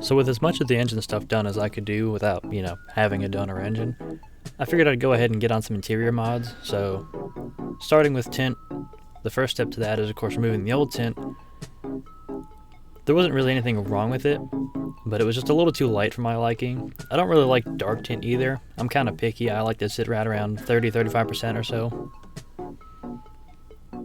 So with as much of the engine stuff done as I could do without, having a donor engine, I figured I'd go ahead and get on some interior mods. So starting with tint, the first step to that is of course removing the old tint. There wasn't really anything wrong with it, but it was just a little too light for my liking. I don't really like dark tint either. I'm kind of picky. I like to sit right around 30-35% or so.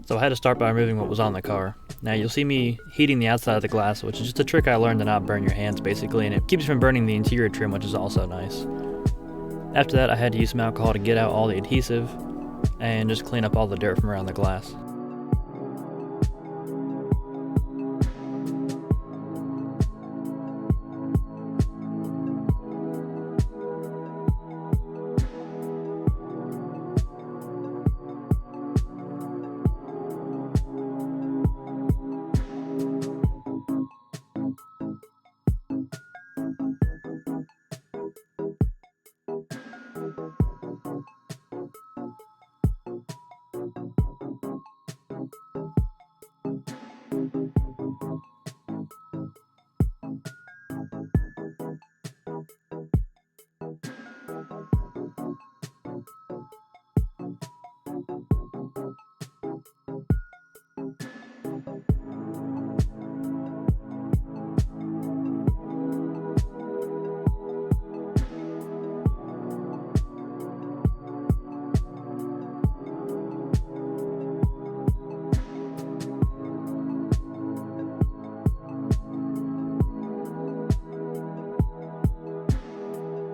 So I had to start by removing what was on the car. Now you'll see me heating the outside of the glass, which is just a trick I learned to not burn your hands basically, and it keeps you from burning the interior trim, which is also nice. After that I had to use some alcohol to get out all the adhesive and just clean up all the dirt from around the glass.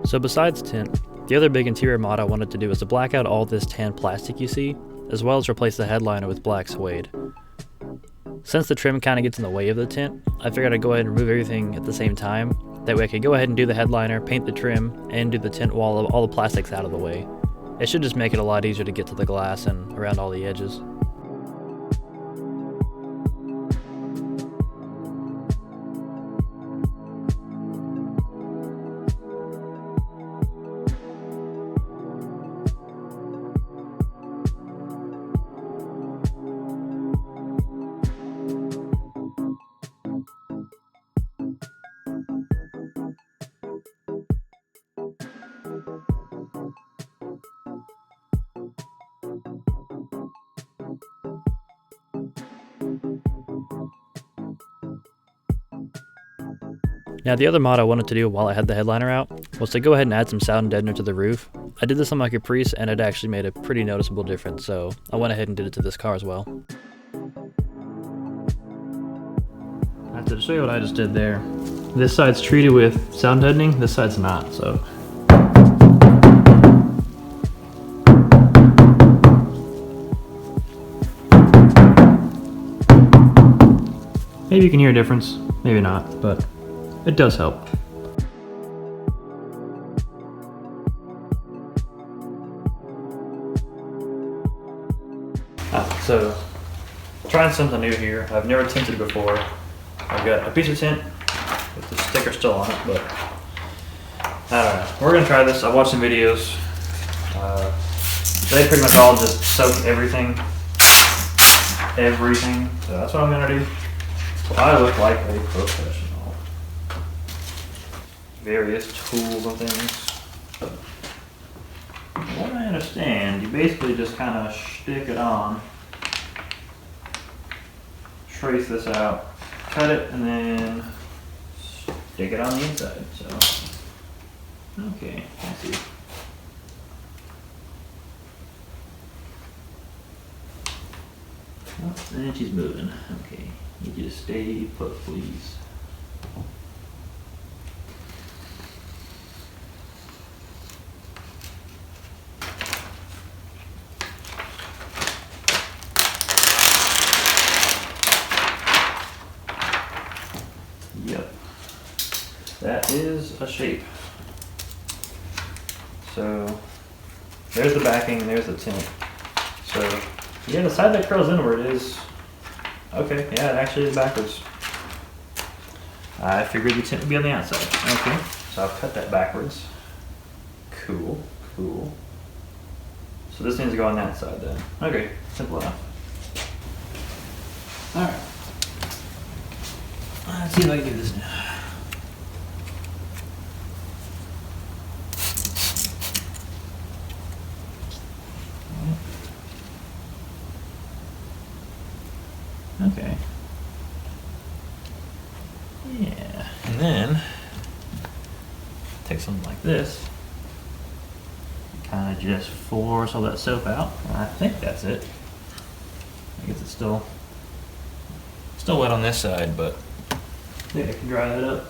So besides tint, the other big interior mod I wanted to do was to black out all this tan plastic you see, as well as replace the headliner with black suede. Since the trim kind of gets in the way of the tint, I figured I'd go ahead and remove everything at the same time. That way I could go ahead and do the headliner, paint the trim, and do the tint while all the plastic's out of the way. It should just make it a lot easier to get to the glass and around all the edges. Now the other mod I wanted to do while I had the headliner out was to go ahead and add some sound deadener to the roof. I did this on my Caprice and it actually made a pretty noticeable difference, so I went ahead and did it to this car as well. To show you what I just did there, this side's treated with sound deadening, this side's not, so. Maybe you can hear a difference, maybe not, but it does help. So, trying something new here. I've never tinted before. I've got a piece of tint with the sticker still on it, but I don't know. We're gonna try this. I watched some videos. They pretty much all just soak everything. So that's what I'm gonna do. So I look like a professional. Various tools and things. From what I understand, you basically just kind of stick it on, trace this out, cut it, and then stick it on the inside. So, okay, let's see. Oh, and she's moving. Okay, need you to stay put, please. Yep, that is a shape. So there's the backing, there's the tint. So yeah, the side that curls inward is, okay, yeah, it actually is backwards. I figured the tint would be on the outside. Okay, so I've cut that backwards. Cool, cool. So this needs to go on that side then. Okay, simple enough. Alright. Let's see if I can do this now. And then take something like this, kind of just force all that soap out. I think that's it. I guess it's still wet on this side, but I think I can dry that up.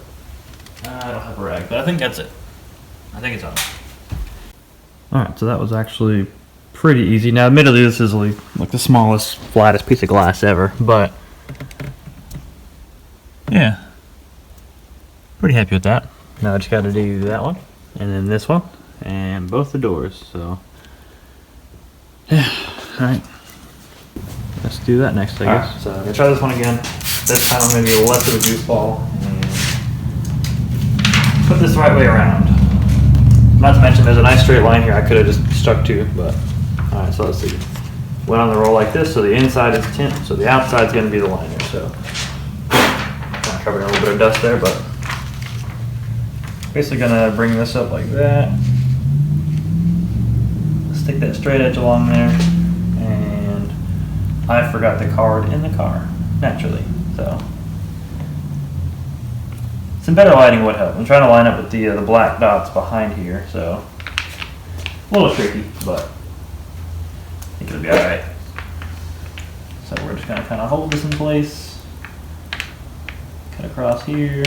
I don't have a rag, but I think that's it. I think it's on. Alright, so that was actually pretty easy. Now, admittedly, this is like the smallest, flattest piece of glass ever, but yeah, pretty happy with that. Now I just got to do that one, and then this one, and both the doors. So yeah, alright. Let's do that next, I guess. Right, so I'm gonna try this one again. This time I'm gonna be less of a goofball and put this the right way around. Not to mention there's a nice straight line here I could have just stuck to, but alright, so let's see. Went on the roll like this, so the inside is tint, so the outside's gonna be the liner. So kind of covering a little bit of dust there, but basically gonna bring this up like that. Stick that straight edge along there, and I forgot the card in the car, naturally, so. Some better lighting would help. I'm trying to line up with the black dots behind here, so a little tricky, but I think it'll be alright. So we're just gonna kind of hold this in place, cut across here.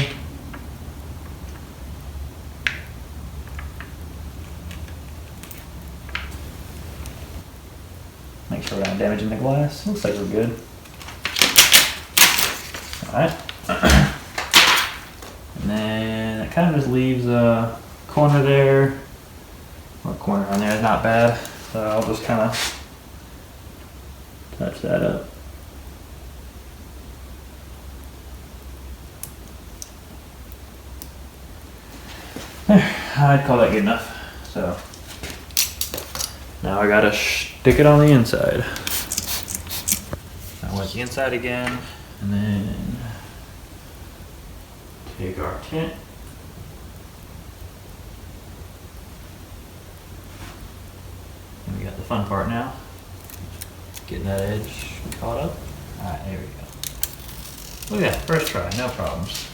Make sure we're not damaging the glass. Looks like we're good. Alright. And then it kind of just leaves a corner there. Or a corner on there is not bad. So I'll just kind of touch that up. I'd call that good enough. So now I gotta stick it on the inside. I wet the inside again, and then take our tint. And we got the fun part now. Getting that edge caught up. Alright, there we go. Look at that, first try, no problems.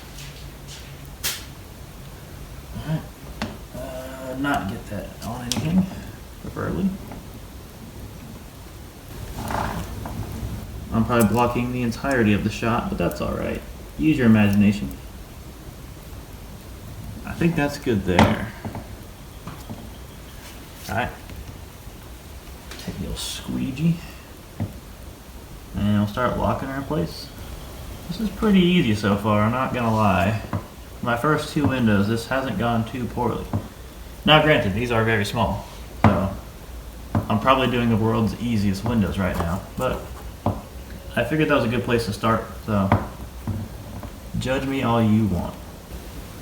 Alright. Not get that on anything, preferably. I'm probably blocking the entirety of the shot, but that's alright. Use your imagination. I think that's good there. Alright. Take a little squeegee. And we'll start locking her in place. This is pretty easy so far, I'm not gonna lie. My first two windows, this hasn't gone too poorly. Now granted, these are very small, so I'm probably doing the world's easiest windows right now, but I figured that was a good place to start, so judge me all you want.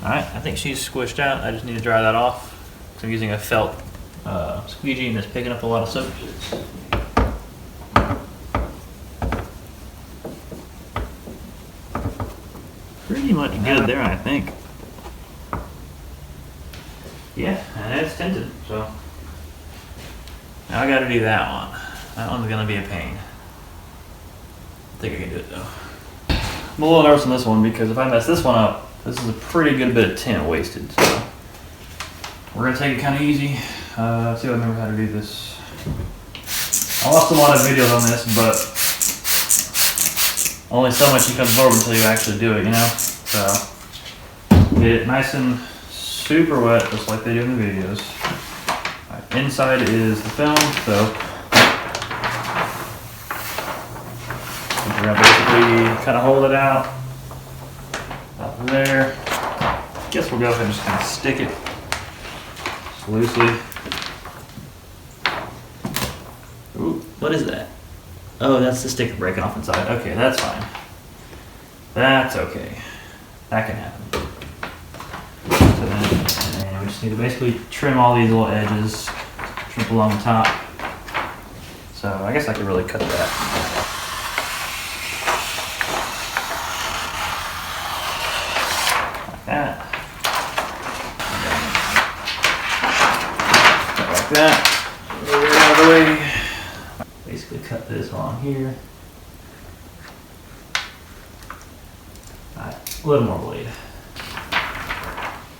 Alright, I think she's squished out. I just need to dry that off. So I'm using a felt squeegee and it's picking up a lot of soap. Pretty much good there, I think. Yeah, and it's tinted, so now I gotta do that one. That one's gonna be a pain. I think I can do it though. I'm a little nervous on this one because if I mess this one up, this is a pretty good bit of tint wasted. So we're gonna take it kind of easy. See if I remember how to do this. I watched a lot of videos on this, but only so much you can absorb until you actually do it, you know? So get it nice and super wet, just like they do in the videos. Right, inside is the film, so we're gonna basically kind of hold it out there. Guess we'll go ahead and just kind of stick it just loosely. Ooh, what is that? Oh, that's the sticker breaking off inside. Okay, that's fine. That's okay. That can happen. So then, and we just need to basically trim all these little edges, trim along the top. So I guess I could really cut that. Like that. Move it out of the way. Basically cut this along here. Alright, a little more blade.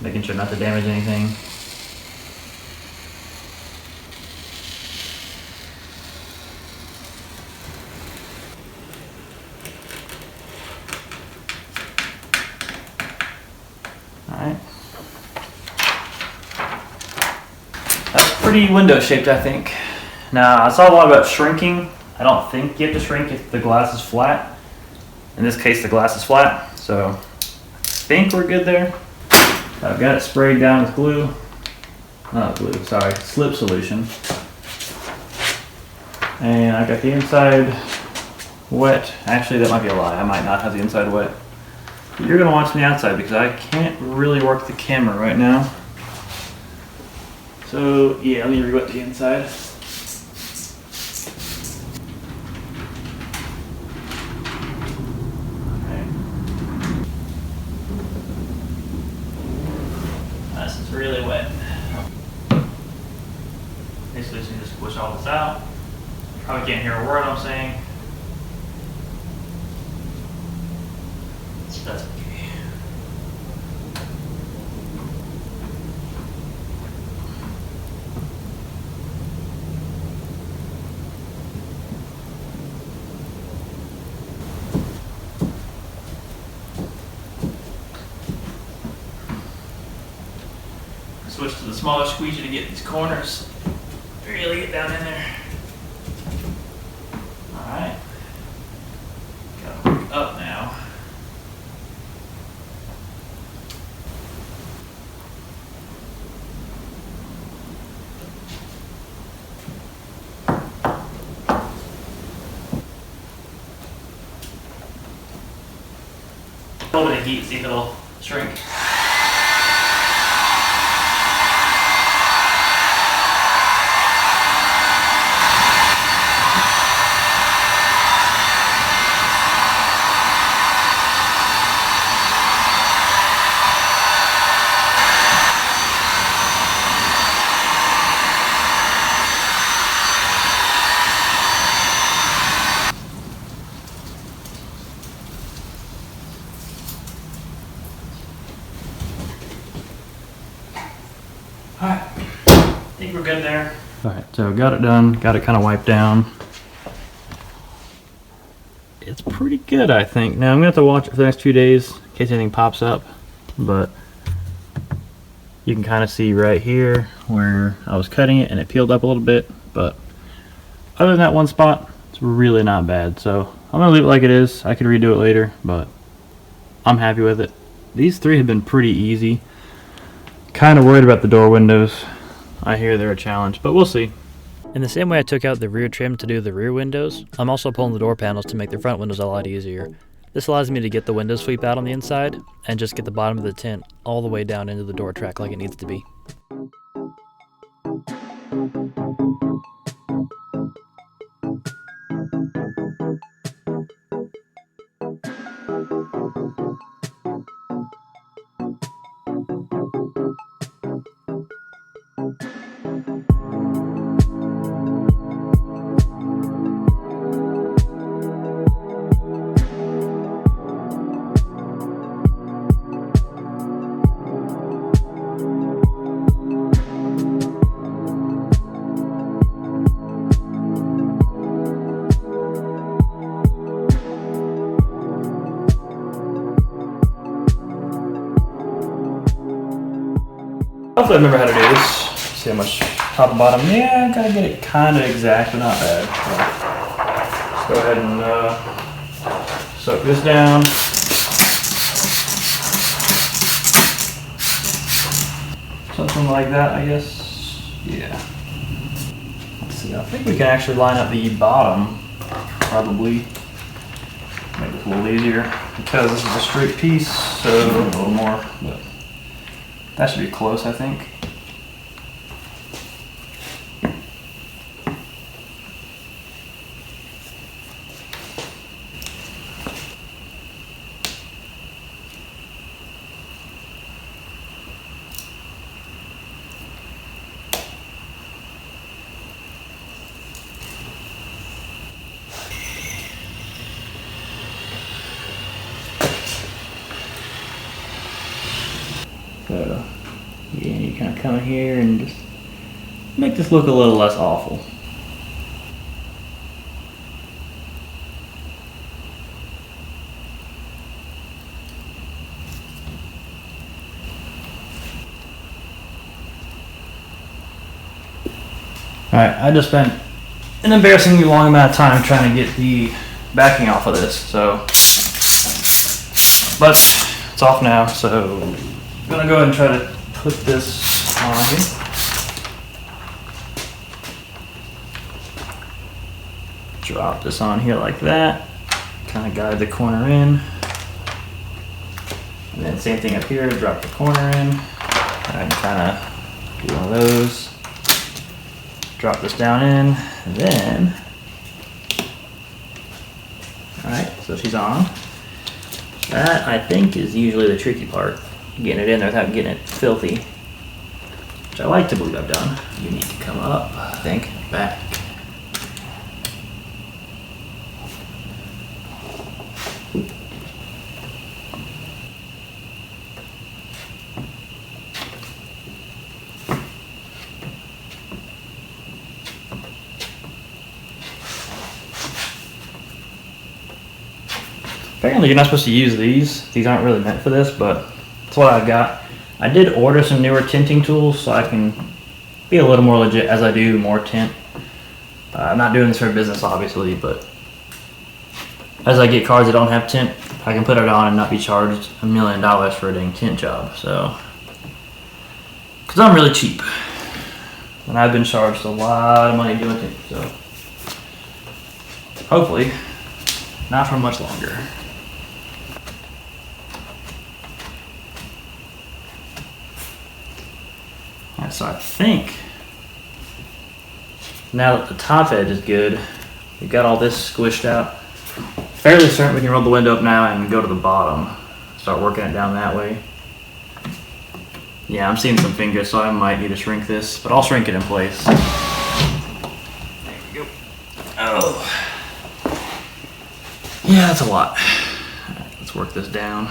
making sure not to damage anything. Alright. That's pretty window shaped, I think. Now, I saw a lot about shrinking. I don't think you have to shrink if the glass is flat. In this case, the glass is flat, so I think we're good there. I've got it sprayed down with glue. Not glue, sorry, slip solution. And I got the inside wet. Actually, that might be a lie. I might not have the inside wet. But you're gonna watch the outside because I can't really work the camera right now. So yeah, let me re-wet the inside. Okay. This is really wet. Basically, just need to squish all this out. Probably can't hear a word I'm saying. That's okay. Switch to the smaller squeegee to get these corners. Really get down in there. Alright. Gotta hook up now. A little bit of heat, see if it'll shrink. Alright, I think we're good there. Alright, so got it done, got it kind of wiped down. It's pretty good, I think. Now I'm gonna have to watch it for the next 2 days in case anything pops up, but you can kind of see right here where I was cutting it and it peeled up a little bit, but other than that one spot, it's really not bad. So I'm gonna leave it like it is. I could redo it later, but I'm happy with it. These three have been pretty easy. Kind of worried about the door windows. I hear they're a challenge, but we'll see. In the same way I took out the rear trim to do the rear windows, I'm also pulling the door panels to make the front windows a lot easier. This allows me to get the window sweep out on the inside and just get the bottom of the tint all the way down into the door track like it needs to be. Hopefully I remember how to do this. See how much top and bottom. Yeah, gotta get it kind of exact, but not bad. So let's go ahead and soak this down. Something like that, I guess. Yeah. Let's see. I think we can actually line up the bottom, probably. Make this a little easier because this is a straight piece, so a little more. But that should be close, I think. So yeah, you kind of come in here and just make this look a little less awful. Alright, I just spent an embarrassingly long amount of time trying to get the backing off of this, so. But it's off now, so I'm gonna go ahead and try to put this on here. Drop this on here like that. Kind of guide the corner in. And then same thing up here, drop the corner in. And kind of do one of those. Drop this down in, and then, alright, so she's on. That, I think, is usually the tricky part. Getting it in there without getting it filthy. Which I like to believe I've done. You need to come up, I think, back. Apparently you're not supposed to use these. These aren't really meant for this, but that's what I've got. I did order some newer tinting tools so I can be a little more legit as I do more tint. I'm not doing this for business, obviously, but as I get cars that don't have tint, I can put it on and not be charged $1 million for a dang tint job. So, because I'm really cheap. And I've been charged a lot of money doing tint, so hopefully not for much longer. Alright, so I think now that the top edge is good, we've got all this squished out. Fairly certain we can roll the window up now and go to the bottom. Start working it down that way. Yeah, I'm seeing some fingers, so I might need to shrink this, but I'll shrink it in place. There we go. Oh. Yeah, that's a lot. Alright, let's work this down.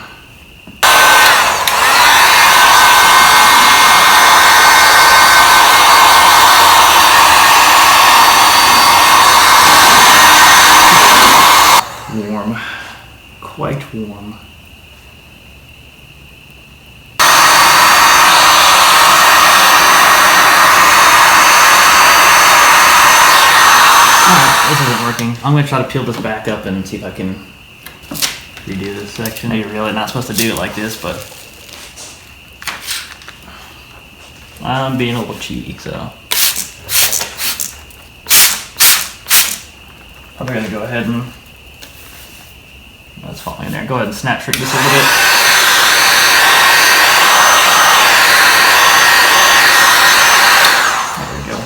Warm. Quite warm. This isn't working. I'm going to try to peel this back up and see if I can redo this section. You're really not supposed to do it like this, but I'm being a little cheaty, so I'm going to go ahead and that's falling in there. Go ahead and snap shrink this a little bit. There we go.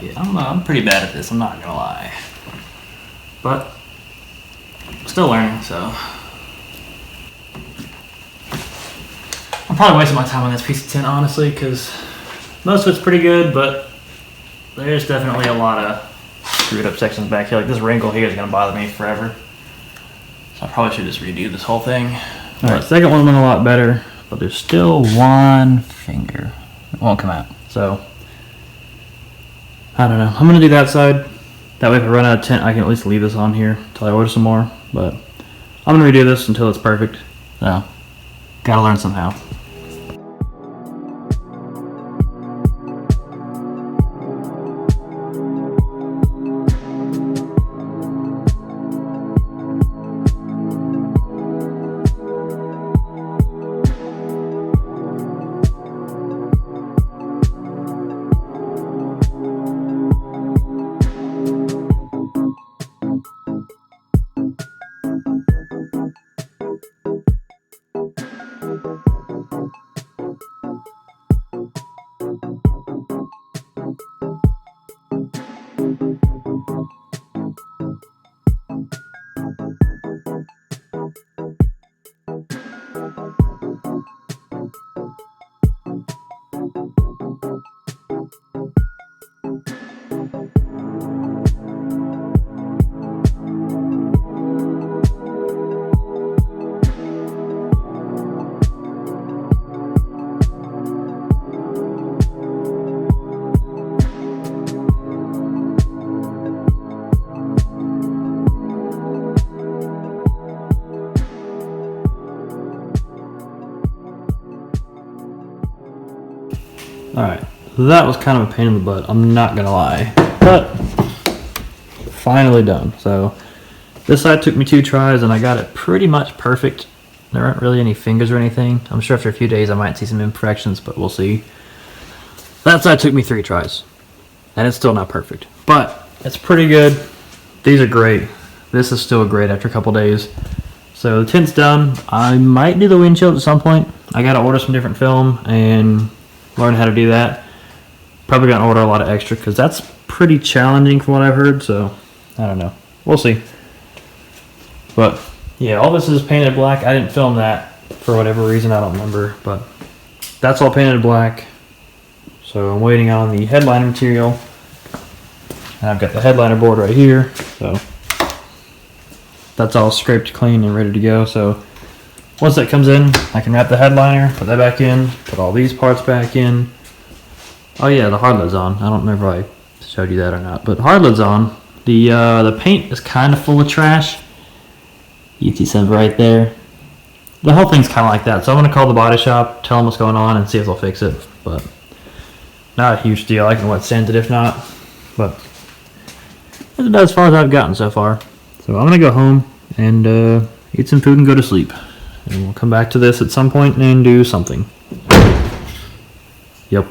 Yeah, I'm pretty bad at this, I'm not gonna lie. But, still learning, so. I'm probably wasting my time on this piece of tint, honestly, because most of it's pretty good, but there's definitely a lot of screwed up sections back here. Like this wrinkle here is gonna bother me forever. So I probably should just redo this whole thing. Alright, second one went a lot better, but there's still one finger. It won't come out, so. I don't know. I'm going to do that side. That way if I run out of tint, I can at least leave this on here until I order some more. But I'm going to redo this until it's perfect. So, gotta learn somehow. Alright, that was kind of a pain in the butt, I'm not gonna lie. But, finally done. So, this side took me 2 tries and I got it pretty much perfect. There aren't really any fingers or anything. I'm sure after a few days I might see some imperfections, but we'll see. That side took me 3 tries. And it's still not perfect. But, it's pretty good. These are great. This is still great after a couple days. So, the tint's done. I might do the windshield at some point. I gotta order some different film and learn how to do that. Probably gonna order a lot of extra because that's pretty challenging from what I've heard, so I don't know. We'll see. But yeah, all this is painted black. I didn't film that for whatever reason, I don't remember, but that's all painted black. So I'm waiting on the headliner material. And I've got the headliner board right here, so that's all scraped clean and ready to go. So once that comes in, I can wrap the headliner, put that back in, put all these parts back in. Oh yeah, the hard lid's on. I don't remember if I showed you that or not, but hard lid's on. The paint is kind of full of trash. You see some right there. The whole thing's kind of like that, so I'm going to call the body shop, tell them what's going on, and see if they'll fix it. But not a huge deal. I can wet-sand it if not. But that's about as far as I've gotten so far. So I'm going to go home and eat some food and go to sleep. And we'll come back to this at some point and do something. Yep.